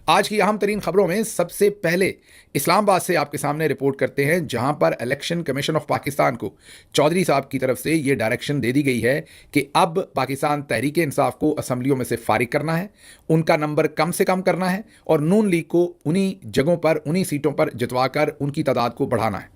आज की अहम तरीन खबरों में सबसे पहले इस्लामाबाद से आपके सामने रिपोर्ट करते हैं, जहां पर इलेक्शन कमीशन ऑफ पाकिस्तान को चौधरी साहब की तरफ से ये डायरेक्शन दे दी गई है कि अब पाकिस्तान तहरीक इंसाफ को असम्बलियों में से फारिग करना है, उनका नंबर कम से कम करना है और नून लीग को उन्हीं जगहों पर, उन्हीं सीटों पर जितवाकर उनकी तादाद को बढ़ाना है।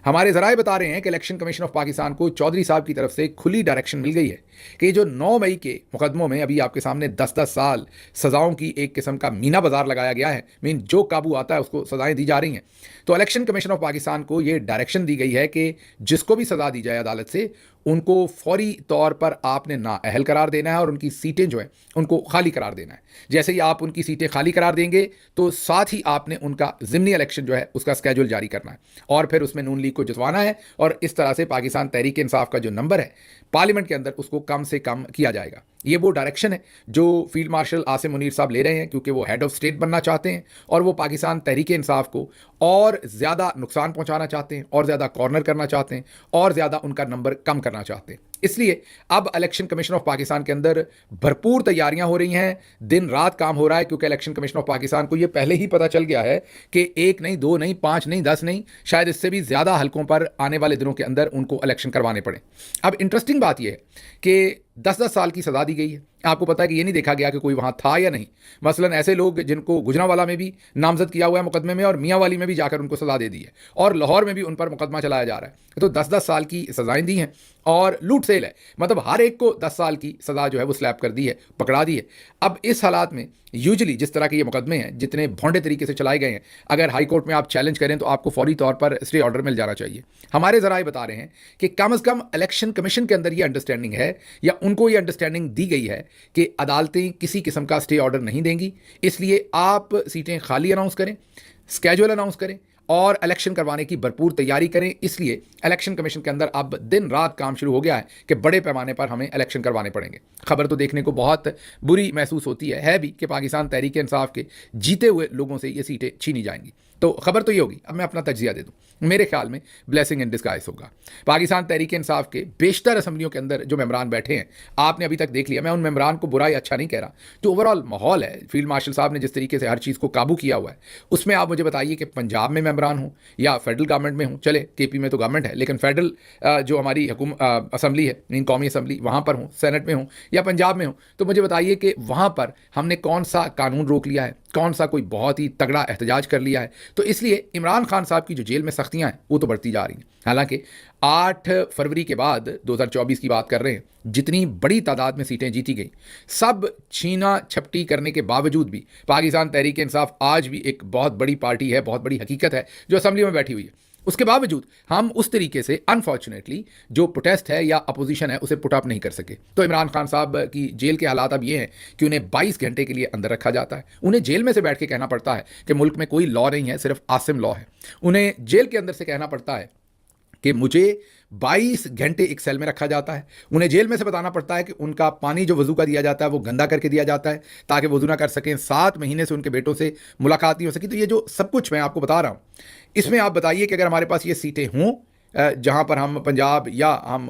हमारे जराए बता रहे हैं कि इलेक्शन कमीशन ऑफ पाकिस्तान को चौधरी साहब की तरफ से खुली डायरेक्शन मिल गई है कि जो 9 मई के मुकदमों में अभी आपके सामने 10-10 साल सजाओं की एक किस्म का मीना बाजार लगाया गया है, मीन जो काबू आता है उसको सजाएं दी जा रही हैं। तो इलेक्शन कमीशन ऑफ पाकिस्तान को ये डायरेक्शन दी गई है कि जिसको भी सजा दी जाए अदालत से, उनको फौरी तौर पर आपने नाअहल करार देना है और उनकी सीटें जो हैं उनको खाली करार देना है। जैसे ही आप उनकी सीटें खाली करार देंगे तो साथ ही आपने उनका ज़िमनी इलेक्शन जो है उसका स्केड्यूल जारी करना है और फिर उसमें नून लीग को जितवाना है और इस तरह से पाकिस्तान तहरीक इंसाफ का जो नंबर है पार्लियामेंट के अंदर उसको कम से कम किया जाएगा। ये वो डायरेक्शन है जो फील्ड मार्शल आसिम मुनीर साहब ले रहे हैं, क्योंकि वो हेड ऑफ स्टेट बनना चाहते हैं और वो पाकिस्तान तहरीक इंसाफ को और ज़्यादा नुकसान पहुंचाना चाहते हैं और ज़्यादा कॉर्नर करना चाहते हैं और ज़्यादा उनका नंबर कम करना चाहते हैं। इसलिए अब इलेक्शन कमीशन ऑफ पाकिस्तान के अंदर भरपूर तैयारियां हो रही हैं, दिन रात काम हो रहा है, क्योंकि इलेक्शन कमीशन ऑफ पाकिस्तान को यह पहले ही पता चल गया है कि 1 नहीं, 2 नहीं, 5 नहीं, 10 नहीं, शायद इससे भी ज़्यादा हलकों पर आने वाले दिनों के अंदर उनको इलेक्शन करवाने पड़े। अब इंटरेस्टिंग बात यह है कि 10-10 साल की सजा दी गई है। आपको पता है कि ये नहीं देखा गया कि कोई वहाँ था या नहीं। मसलन ऐसे लोग जिनको गुजरांवाला में भी नामजद किया हुआ है मुकदमे में और मियांवाली में भी जाकर उनको सजा दे दी है और लाहौर में भी उन पर मुकदमा चलाया जा रहा है। तो 10-10 साल की सजाएं दी हैं और लूट सेल है, मतलब हर एक को 10 साल की सज़ा जो है वो स्लैप कर दी है, पकड़ा दी है। अब इस हालात में यूजुअली जिस तरह के ये मुकदमे हैं, जितने भोंडे तरीके से चलाए गए हैं, अगर हाई कोर्ट में आप चैलेंज करें तो आपको फौरी तौर पर स्टे ऑर्डर मिल जाना चाहिए। हमारे ज़राए बता रहे हैं कि कम अज़ कम इलेक्शन कमीशन के अंदर ये अंडरस्टैंडिंग है या उनको ये अंडरस्टैंडिंग दी गई है कि अदालतें किसी किस्म का स्टे ऑर्डर नहीं देंगी, इसलिए आप सीटें खाली अनाउंस करें, स्केड्यूल अनाउंस करें और इलेक्शन करवाने की भरपूर तैयारी करें। इसलिए इलेक्शन कमीशन के अंदर अब दिन रात काम शुरू हो गया है कि बड़े पैमाने पर हमें इलेक्शन करवाने पड़ेंगे। खबर तो देखने को बहुत बुरी महसूस होती है भी कि पाकिस्तान तहरीक इंसाफ के जीते हुए लोगों से ये सीटें छीनी जाएंगी। तो खबर तो ये होगी, अब मैं अपना तज्जिया दे दूं, मेरे ख्याल में ब्लेसिंग इन डिस्गाइज होगा। पाकिस्तान तहरीक इंसाफ के बेशतर असम्बलियों के अंदर जो मेंबरान बैठे हैं, आपने अभी तक देख लिया, मैं उन मेंबरान को बुरा या अच्छा नहीं कह रहा, जो ओवरऑल माहौल है, फील्ड मार्शल साहब ने जिस तरीके से हर चीज़ को काबू किया हुआ है, उसमें आप मुझे बताइए कि पंजाब में मेंबरान हूँ या फेडरल गवर्नमेंट में हूँ, चले केपी में तो गवर्नमेंट है, लेकिन फेडरल जो हमारी असम्बली है, मीन कौमी असम्बली, वहाँ पर हूँ, सेनेट में हूँ या पंजाब में हूँ, तो मुझे बताइए कि वहाँ पर हमने कौन सा कानून रोक लिया है, कौन सा कोई बहुत ही तगड़ा एहतजाज कर लिया है। तो इसलिए इमरान खान साहब की जो जेल में सख्तियां हैं वो तो बढ़ती जा रही हैं। हालांकि 8 फरवरी के बाद 2024 की बात कर रहे हैं, जितनी बड़ी तादाद में सीटें जीती गई, सब छीना छपटी करने के बावजूद भी पाकिस्तान तहरीक इंसाफ आज भी एक बहुत बड़ी पार्टी है, बहुत बड़ी हकीकत है जो असम्बली में बैठी हुई है। उसके बावजूद हम उस तरीके से अनफॉर्चुनेटली जो प्रोटेस्ट है या अपोजिशन है उसे पुट अप नहीं कर सके। तो इमरान खान साहब की जेल के हालात अब ये हैं कि उन्हें 22 घंटे के लिए अंदर रखा जाता है। उन्हें जेल में से बैठ के कहना पड़ता है कि मुल्क में कोई लॉ नहीं है, सिर्फ आसिम लॉ है। उन्हें जेल के अंदर से कहना पड़ता है कि मुझे 22 घंटे एक सेल में रखा जाता है। उन्हें जेल में से बताना पड़ता है कि उनका पानी जो वज़ू का दिया जाता है वो गंदा करके दिया जाता है ताकि वज़ू ना कर सकें। 7 महीने से उनके बेटों से मुलाकात नहीं हो सकी। तो ये जो सब कुछ मैं आपको बता रहा हूँ, इसमें आप बताइए कि अगर हमारे पास ये सीटें हों जहाँ पर हम पंजाब या हम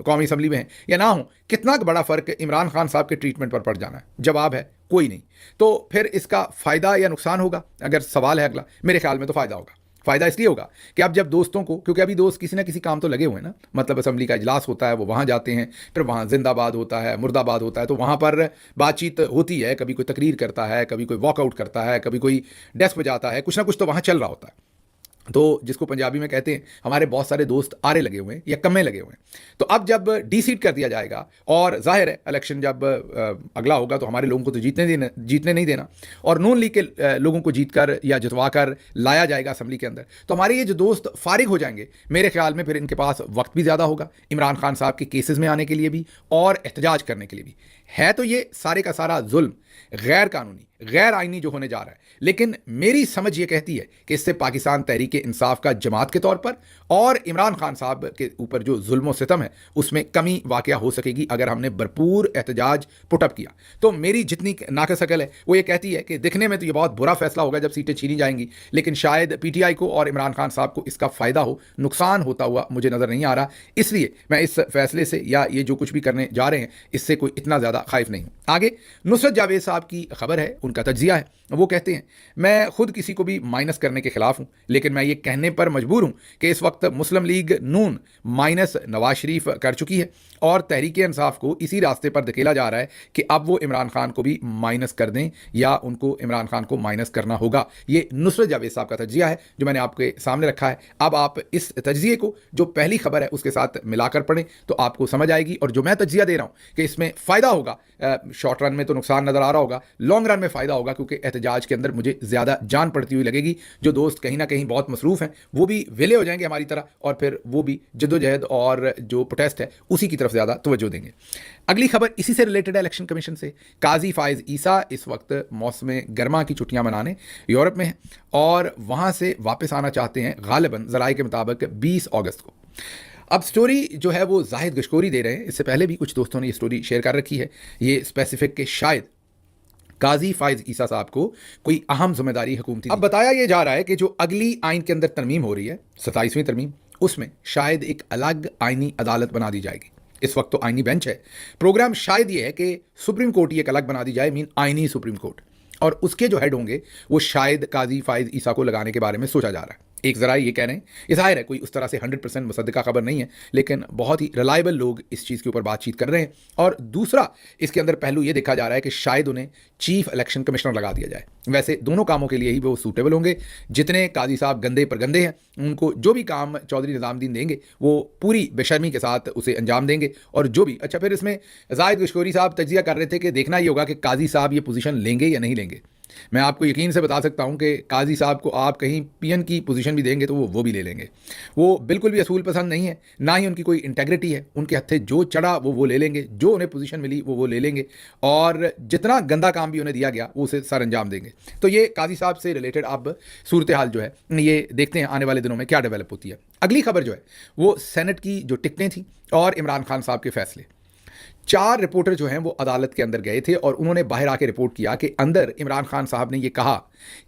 कौमी असम्बली में हैं या ना हों, कितना बड़ा फ़र्क इमरान खान साहब के ट्रीटमेंट पर पड़ जाना है। जवाब है कोई नहीं। तो फिर इसका फ़ायदा या नुकसान होगा? अगर सवाल है अगला, मेरे ख्याल में तो फ़ायदा होगा। फ़ायदा इसलिए होगा कि अब जब दोस्तों को, क्योंकि अभी दोस्त किसी ना किसी काम तो लगे हुए हैं ना, मतलब असम्बली का इजलास होता है, वो वहाँ जाते हैं, फिर वहाँ जिंदाबाद होता है, मुर्दाबाद होता है, तो वहाँ पर बातचीत होती है, कभी कोई तकरीर करता है, कभी कोई वॉकआउट करता है, कभी कोई डेस्क पे जाता है, कुछ ना कुछ तो वहाँ चल रहा होता है। तो जिसको पंजाबी में कहते हैं, हमारे बहुत सारे दोस्त आरे लगे हुए हैं या कम्मे लगे हुए हैं। तो अब जब डी सीट कर दिया जाएगा और जाहिर है इलेक्शन जब अगला होगा तो हमारे लोगों को तो जीतने नहीं देना और नून लीग के लोगों को जीत कर या जितवा कर लाया जाएगा असम्बली के अंदर, तो हमारे ये जो दोस्त फारिग हो जाएंगे। मेरे ख्याल में फिर इनके पास वक्त भी ज़्यादा होगा इमरान खान साहब के केसेस में आने के लिए भी और एहतजाज करने के लिए भी। है तो ये सारे का सारा जुल्म गैर कानूनी, गैर आइनी जो होने जा रहा है, लेकिन मेरी समझ ये कहती है कि इससे पाकिस्तान तहरीक इंसाफ का जमात के तौर पर और इमरान खान साहब के ऊपर जो जुल्म सितम है उसमें कमी वाक़या हो सकेगी अगर हमने भरपूर एहतजाज पुटअप किया। तो मेरी जितनी नाकस अकल है वो ये कहती है कि दिखने में तो ये बहुत बुरा फैसला होगा जब सीटें छीनी जाएंगी, लेकिन शायद PTI को और इमरान खान साहब को इसका फ़ायदा हो, नुकसान होता हुआ मुझे नज़र नहीं आ रहा। इसलिए मैं इस फैसले से या ये जो कुछ भी करने जा रहे हैं इससे कोई इतना ज़्यादा खाइफ नहीं हूँ। आगे नुसरत जावेद साहब की खबर है, उनका तज्जिया है। वो कहते हैं, मैं खुद किसी को भी माइनस करने के खिलाफ हूं, लेकिन मैं ये कहने पर मजबूर हूं कि इस वक्त मुस्लिम लीग नून माइनस नवाज शरीफ कर चुकी है और तहरीक इंसाफ को इसी रास्ते पर धकेला जा रहा है कि अब वो इमरान खान को भी माइनस कर दें या उनको इमरान खान को माइनस करना होगा। ये नुसरत जावेद साहब का तज्जिया है जो मैंने आपके सामने रखा है। अब आप इस तज्जिए को जो पहली खबर है उसके साथ मिलाकर पढ़ें तो आपको समझ आएगी, और जो मैं तज्जिया दे रहा हूं कि इसमें फ़ायदा होगा, शॉर्ट रन में तो नुकसान नज़र आ रहा होगा, लॉन्ग रन में फ़ायदा होगा, क्योंकि एहतजाज के अंदर मुझे ज़्यादा जान पड़ती हुई लगेगी। जो दोस्त कहीं ना कहीं बहुत मसरूफ़ हैं वो भी वेले हो जाएंगे हमारी तरह, और फिर वो भी जद्दोजहद और जो प्रोटेस्ट है उसी की तरफ ज़्यादा तवज्जो देंगे। अगली खबर इसी से रिलेटेड है, इलेक्शन कमीशन से। काजी फायज ईसा इस वक्त मौसम गर्मा की छुट्टियां मनाने यूरोप में हैं और वहां से वापस आना चाहते हैं गालिबन ज़राए के मुताबिक 20 अगस्त को। अब स्टोरी जो है वो जाहिद गशकोरी दे रहे हैं, इससे पहले भी कुछ दोस्तों ने ये स्टोरी शेयर कर रखी है। ये स्पेसिफिक के शायद काजी फायज ईसा साहब को कोई अहम जिम्मेदारी हुकूमती। अब बताया ये जा रहा है कि जो अगली आइन के अंदर तरमीम हो रही है, 27वीं तरमीम, उसमें शायद एक अलग आइनी अदालत बना दी जाएगी। इस वक्त तो आइनी बेंच है, प्रोग्राम शायद ये है कि सुप्रीम कोर्ट ही एक अलग बना दी जाए, मीन आइनी सुप्रीम कोर्ट, और उसके जो हेड होंगे वो शायद काजी फायज ईसा को लगाने के बारे में सोचा जा रहा है। एक ज़रा ये कह रहे हैं, ये ज़ाहिर है कोई उस तरह से 100% मुसद्दका खबर नहीं है, लेकिन बहुत ही रिलायबल लोग इस चीज़ के ऊपर बातचीत कर रहे हैं। और दूसरा इसके अंदर पहलू ये देखा जा रहा है कि शायद उन्हें चीफ इलेक्शन कमिश्नर लगा दिया जाए। वैसे दोनों कामों के लिए ही वो सूटेबल होंगे। जितने काजी साहब गंदे पर गंदे हैं, उनको जो भी काम चौधरी निज़ामुद्दीन देंगे वो पूरी बेशर्मी के साथ उसे अंजाम देंगे। और जो भी अच्छा, फिर इसमें जाहिद गशकोरी साहब तजिया कर रहे थे कि देखना ये होगा कि काजी साहब ये पोजीशन लेंगे या नहीं लेंगे। मैं आपको यकीन से बता सकता हूं कि काजी साहब को आप कहीं पीएन की पोजीशन भी देंगे तो वो भी ले लेंगे। वो बिल्कुल भी असूल पसंद नहीं है, ना ही उनकी कोई इंटेग्रिटी है। उनके हत्थे जो चढ़ा वो ले लेंगे, जो उन्हें पोजीशन मिली वो ले लेंगे, और जितना गंदा काम भी उन्हें दिया गया वो उसे सर अंजाम देंगे। तो ये काजी साहब से रिलेटेड अब सूरत हाल जो है ये देखते हैं आने वाले दिनों में क्या डेवलप होती है। अगली खबर जो है वो सेनेट की जो टिकटें थी और इमरान खान साहब के फैसले। 4 रिपोर्टर जो हैं वो अदालत के अंदर गए थे और उन्होंने बाहर आके रिपोर्ट किया कि अंदर इमरान खान साहब ने ये कहा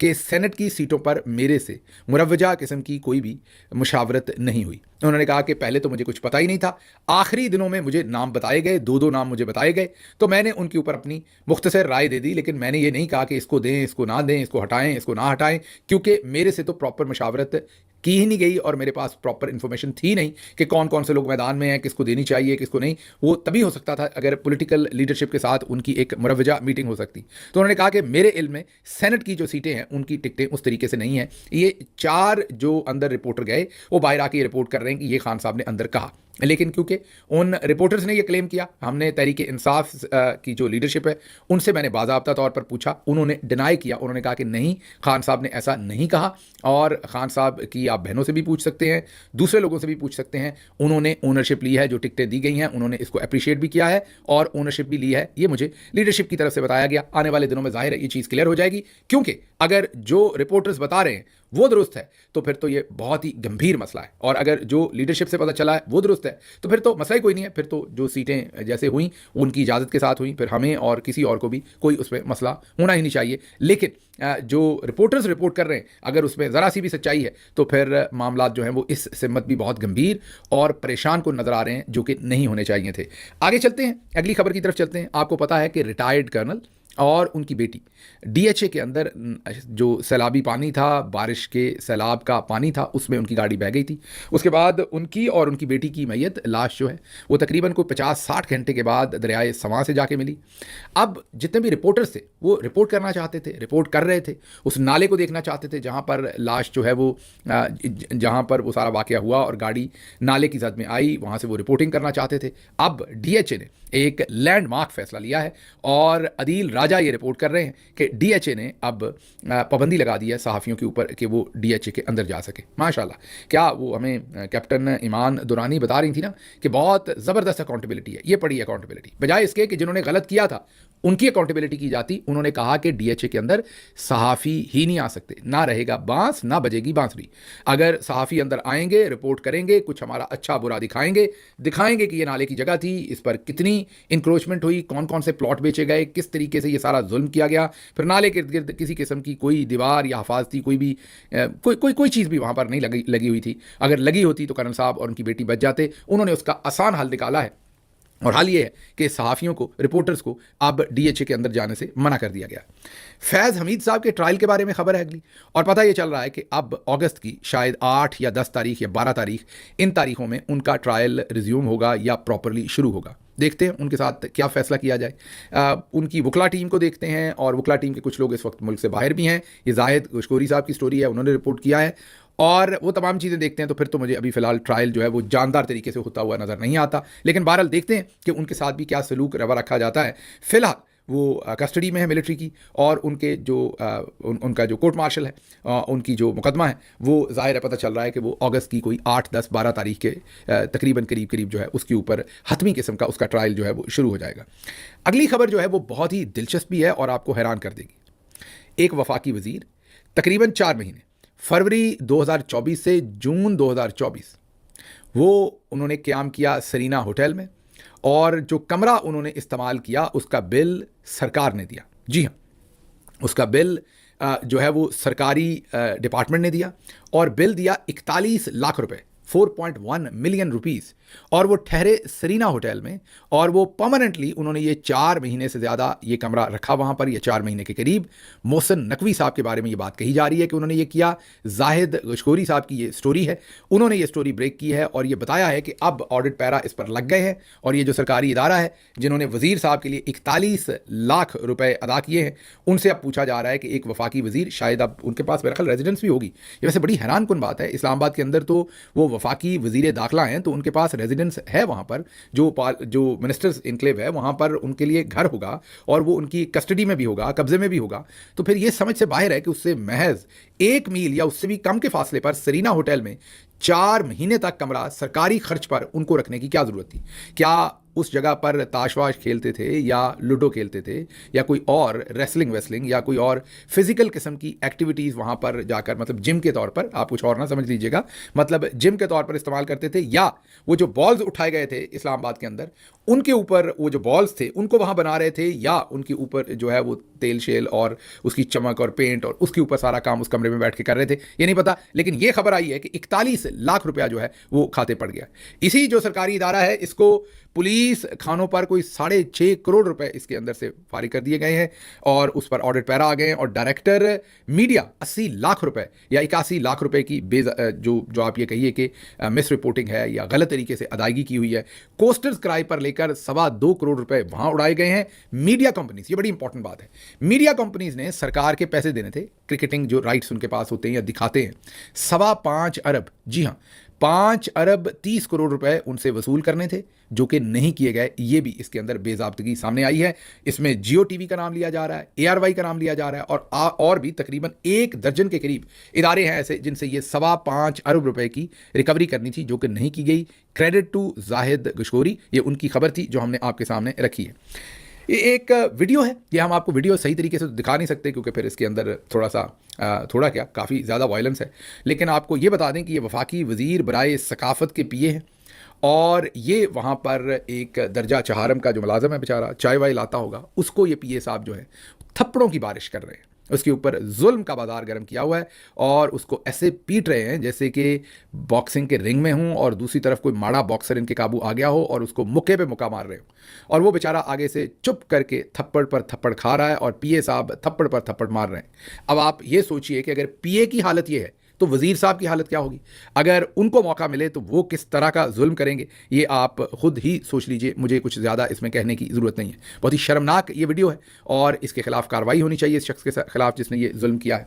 कि सेनेट की सीटों पर मेरे से मुरव्वजा किस्म की कोई भी मुशावरत नहीं हुई। उन्होंने कहा कि पहले तो मुझे कुछ पता ही नहीं था, आखिरी दिनों में मुझे नाम बताए गए, 2-2 नाम मुझे बताए गए, तो मैंने उनके ऊपर अपनी मुख्तसर राय दे दी, लेकिन मैंने ये नहीं कहा कि इसको दें, इसको ना दें, इसको हटाएं, इसको ना हटाएं, क्योंकि मेरे से तो प्रॉपर मुशावरत की ही नहीं गई और मेरे पास प्रॉपर इन्फॉर्मेशन थी नहीं कि कौन कौन से लोग मैदान में हैं, किसको देनी चाहिए, किसको नहीं। वो तभी हो सकता था अगर पॉलिटिकल लीडरशिप के साथ उनकी एक मुरव्वजा मीटिंग हो सकती। तो उन्होंने कहा कि मेरे इल्म में सेनेट की जो सीटें हैं उनकी टिकटें उस तरीके से नहीं हैं। ये 4 जो अंदर रिपोर्टर गए वो बाहर आके रिपोर्ट कर रहे हैं कि ये खान साहब ने अंदर कहा, लेकिन क्योंकि उन रिपोर्टर्स ने ये क्लेम किया, हमने तहरीक इंसाफ की जो लीडरशिप है उनसे मैंने बाज़ाब्ता तौर पर पूछा, उन्होंने डिनाई किया। उन्होंने कहा कि नहीं, खान साहब ने ऐसा नहीं कहा, और खान साहब की आप बहनों से भी पूछ सकते हैं, दूसरे लोगों से भी पूछ सकते हैं, उन्होंने ओनरशिप ली है, जो टिकटें दी गई हैं उन्होंने इसको अप्रिशिएट भी किया है और ओनरशिप भी ली है। ये मुझे लीडरशिप की तरफ से बताया गया। आने वाले दिनों में जाहिर है ये चीज़ क्लियर हो जाएगी, क्योंकि अगर जो रिपोर्टर्स बता रहे हैं वो दुरुस्त है तो फिर तो ये बहुत ही गंभीर मसला है, और अगर जो लीडरशिप से पता चला है वो दुरुस्त है तो फिर तो मसला ही कोई नहीं है। फिर तो जो सीटें जैसे हुई उनकी इजाज़त के साथ हुई, फिर हमें और किसी और को भी कोई उसमें मसला होना ही नहीं चाहिए। लेकिन जो रिपोर्टर्स रिपोर्ट कर रहे हैं अगर उसमें ज़रा सी भी सच्चाई है तो फिर मामला जो हैं वो इस सिमत भी बहुत गंभीर और परेशान को नज़र आ रहे हैं, जो कि नहीं होने चाहिए थे। आगे चलते हैं, अगली खबर की तरफ चलते हैं। आपको पता है कि रिटायर्ड कर्नल और उनकी बेटी डीएचए के अंदर जो सैलाबी पानी था, बारिश के सैलाब का पानी था, उसमें उनकी गाड़ी बह गई थी। उसके बाद उनकी और उनकी बेटी की मैयत लाश जो है वो तकरीबन कोई 50-60 घंटे के बाद दरियाए सवां से जाके मिली। अब जितने भी रिपोर्टर्स थे वो रिपोर्ट करना चाहते थे, रिपोर्ट कर रहे थे, उस नाले को देखना चाहते थे जहाँ पर लाश जो है वो जहाँ पर वो सारा वाक़या हुआ और गाड़ी नाले की जद में आई, वहाँ से वो रिपोर्टिंग करना चाहते थे। अब डीएचए ने एक लैंडमार्क फैसला लिया है और अदील राजा ये रिपोर्ट कर रहे हैं कि डीएचए ने अब पाबंदी लगा दी है सहाफ़ियों के ऊपर कि वो डीएचए के अंदर जा सके। माशाल्लाह, क्या वो हमें कैप्टन ईमान दुरानी बता रही थी ना कि बहुत ज़बरदस्त अकाउंटेबिलिटी है। ये पड़ी अकाउंटेबिलिटी, बजाय इसके कि जिन्होंने गलत किया था उनकी अकाउंटेबिलिटी की जाती। उन्होंने कहा कि डीएचए के अंदर सहाफ़ी ही नहीं आ सकते, ना रहेगा बांस ना बजेगी बांसुरी। अगर सहाफ़ी अंदर आएंगे, रिपोर्ट करेंगे, कुछ हमारा अच्छा बुरा दिखाएंगे कि ये नाले की जगह थी, इस पर कितनी इंक्रोचमेंट हुई, कौन कौन से प्लॉट बेचे गए, किस तरीके से ये सारा जुल्म किया गया, फिर नाले के इर्द गिर्द किसी किस्म की कोई दीवार या हिफाजती कोई भी कोई चीज़ भी वहाँ पर नहीं लगी हुई थी। अगर लगी होती तो कर्नल साहब और उनकी बेटी बच जाते। उन्होंने उसका आसान हल निकाला है और हाल ये है कि सहाफ़ियों को, रिपोर्टर्स को अब डीएचए के अंदर जाने से मना कर दिया गया। फैज़ हमीद साहब के ट्रायल के बारे में खबर है अगली, और पता ये चल रहा है कि अब अगस्त की शायद 8 या 10 तारीख या 12 तारीख, इन तारीखों में उनका ट्रायल रिज्यूम होगा या प्रॉपरली शुरू होगा। देखते हैं उनके साथ क्या फ़ैसला किया जाए। उनकी वकला टीम को देखते हैं, और वकला टीम के कुछ लोग इस वक्त मुल्क से बाहर भी हैं। ये जाहिद गशकोरी साहब की स्टोरी है, उन्होंने रिपोर्ट किया है, और वो तमाम चीज़ें देखते हैं। तो फिर तो मुझे अभी फ़िलहाल ट्रायल जो है वो जानदार तरीके से होता हुआ नज़र नहीं आता, लेकिन बहरहाल देखते हैं कि उनके साथ भी क्या सलूक रवा रखा जाता है। फ़िलहाल वो कस्टडी में है मिलिट्री की, और उनके जो उनका जो कोर्ट मार्शल है, उनकी जो मुकदमा है, वो ज़ाहिर है पता चल रहा है कि वो अगस्त की कोई 8, 10, 12 तारीख के तकरीबन करीब जो है उसके ऊपर हतमी किस्म का उसका ट्रायल जो है वो शुरू हो जाएगा। अगली खबर जो है वो बहुत ही दिलचस्प भी है और आपको हैरान कर देगी। एक वफाकी वज़ीर तकरीबन 4 महीने, फरवरी 2024 से जून 2024, वो उन्होंने क़याम किया सरीना होटल में, और जो कमरा उन्होंने इस्तेमाल किया उसका बिल सरकार ने दिया। जी हाँ, उसका बिल जो है वो सरकारी डिपार्टमेंट ने दिया, और बिल दिया 41 लाख रुपए, 4.1 मिलियन रुपीस, और वो ठहरे सरीना होटल में, और वो परमानेंटली उन्होंने ये 4 महीने से ज़्यादा ये कमरा रखा वहाँ पर, ये 4 महीने के करीब। मोहसिन नकवी साहब के बारे में ये बात कही जा रही है कि उन्होंने ये किया। जाहिद गशकोरी साहब की ये स्टोरी है, उन्होंने ये स्टोरी ब्रेक की है, और ये बताया है कि अब ऑडिट पैरा इस पर लग गए हैं, और ये जो सरकारी इदारा है जिन्होंने वज़ीर साहब के लिए 41 लाख रुपए अदा किए हैं, उनसे अब पूछा जा रहा है कि एक वफाकी वज़ीर, शायद अब उनके पास मेरा ख्याल रेजिडेंस भी होगी। ये वैसे बड़ी हैरान कुन बात है, इस्लामाबाद के अंदर तो वो वफाकी वज़ीर दाखिला हैं, तो उनके पास रेजिडेंस है वहाँ पर, जो मिनिस्टर्स इनक्लेव है वहाँ पर उनके लिए घर होगा, और वो उनकी कस्टडी में भी होगा, कब्जे में भी होगा। तो फिर ये समझ से बाहर है कि उससे महज 1 मील या उससे भी कम के फासले पर सरीना होटल में 4 महीने तक कमरा सरकारी खर्च पर उनको रखने की क्या ज़रूरत थी? क्या उस जगह पर ताशवाश खेलते थे, या लूडो खेलते थे, या कोई और रेसलिंग वेसलिंग, या कोई और फिजिकल किस्म की एक्टिविटीज़ वहाँ पर जाकर, मतलब जिम के तौर पर, आप कुछ और ना समझ लीजिएगा, मतलब जिम के तौर पर इस्तेमाल करते थे, या वो जो बॉल्स उठाए गए थे इस्लामाबाद के अंदर, उनके ऊपर वो जो बॉल्स थे उनको वहाँ बना रहे थे, या उनके ऊपर जो है वो तेल शेल और उसकी चमक और पेंट और उसके ऊपर सारा काम उस कमरे में बैठ के कर रहे थे, ये नहीं पता। लेकिन ये खबर आई है कि 41 लाख रुपया जो है वो खाते पड़ गया। इसी जो सरकारी इदारा है, इसको पुलिस खानों पर कोई 6.5 करोड़ रुपए इसके अंदर से फारिग कर दिए गए हैं, और उस पर ऑडिट पैरा आ गए हैं, और डायरेक्टर मीडिया 80 लाख रुपए या 81 लाख रुपए की जो आप ये कहिए कि मिस रिपोर्टिंग है या गलत तरीके से अदायगी की हुई है। कोस्टर्स किराए पर लेकर 2.25 करोड़ रुपए वहाँ उड़ाए गए हैं। मीडिया कंपनीज, ये बड़ी इंपॉर्टेंट बात है, मीडिया कंपनीज ने सरकार के पैसे देने थे, क्रिकेटिंग जो राइट्स उनके पास होते हैं या दिखाते हैं, 5.25 अरब, जी हाँ 5 अरब 30 करोड़ रुपए उनसे वसूल करने थे, जो कि नहीं किए गए। ये भी इसके अंदर बेज़ाब्तगी सामने आई है। इसमें जियो टीवी का नाम लिया जा रहा है, ARY का नाम लिया जा रहा है, और भी तकरीबन 1 दर्जन के करीब इदारे हैं ऐसे जिनसे ये 5.25 अरब रुपए की रिकवरी करनी थी, जो कि नहीं की गई। क्रेडिट टू जाहिद गशकोरी, ये उनकी खबर थी जो हमने आपके सामने रखी है। ये एक वीडियो है, ये हम आपको वीडियो सही तरीके से तो दिखा नहीं सकते, क्योंकि फिर इसके अंदर थोड़ा क्या काफ़ी ज़्यादा वायलेंस है, लेकिन आपको ये बता दें कि ये वफाकी वज़ीर बराए सकाफ़त के PA हैं, और ये वहाँ पर एक दर्जा चहारम का जो मुलाज़म है बेचारा, चाय वाय लाता होगा, उसको ये PA साहब जो है थप्पड़ों की बारिश कर रहे हैं, उसके ऊपर जुल्म का बाजार गर्म किया हुआ है, और उसको ऐसे पीट रहे हैं जैसे कि बॉक्सिंग के रिंग में हूँ, और दूसरी तरफ कोई माड़ा बॉक्सर इनके काबू आ गया हो और उसको मुक्के पे मुक्का मार रहे हो, और वो बेचारा आगे से चुप करके थप्पड़ पर थप्पड़ खा रहा है, और PA साहब थप्पड़ पर थप्पड़ मार रहे हैं। अब आप ये सोचिए कि अगर PA की हालत ये है, तो वज़ीर साहब की हालत क्या होगी? अगर उनको मौका मिले तो वो किस तरह का जुल्म करेंगे, ये आप खुद ही सोच लीजिए। मुझे कुछ ज़्यादा इसमें कहने की ज़रूरत नहीं है। बहुत ही शर्मनाक ये वीडियो है, और इसके खिलाफ कार्रवाई होनी चाहिए इस शख्स के खिलाफ जिसने ये जुल्म किया है।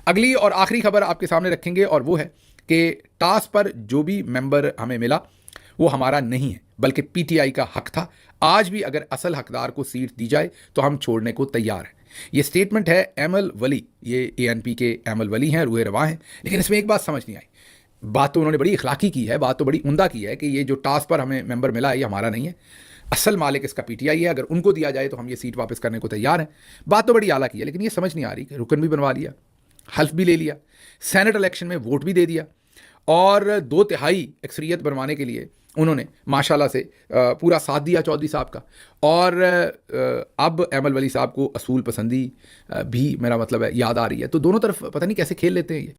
अगली और आखिरी खबर आपके सामने रखेंगे, और वो है कि टास पर जो भी मेंबर हमें मिला वो हमारा नहीं है, बल्कि PTI का हक था। आज भी अगर असल हकदार को सीट दी जाए तो हम छोड़ने को तैयार हैं। ये स्टेटमेंट है एमल वली, ये ANP के एमल वली हैं, रूहे रवा हैं। लेकिन इसमें एक बात समझ नहीं आई, बात तो उन्होंने बड़ी अखलाकी की है, बात तो बड़ी उम्दा की है कि ये जो टास्क पर हमें मेंबर मिला है ये हमारा नहीं है, असल मालिक इसका PTI है, अगर उनको दिया जाए तो हम ये सीट वापस करने को तैयार हैं। बात तो बड़ी आला की है, लेकिन ये समझ नहीं आ रही कि रुकन भी बनवा लिया, हल्फ भी ले लिया, सेनेट इलेक्शन में वोट भी दे दिया, और 2/3 अक्सरियत बनवाने के लिए उन्होंने माशाल्लाह से पूरा साथ दिया चौधरी साहब का। और अब एमल वली साहब को असूल पसंदी भी मेरा मतलब है याद आ रही है। तो दोनों तरफ पता नहीं कैसे खेल लेते हैं ये।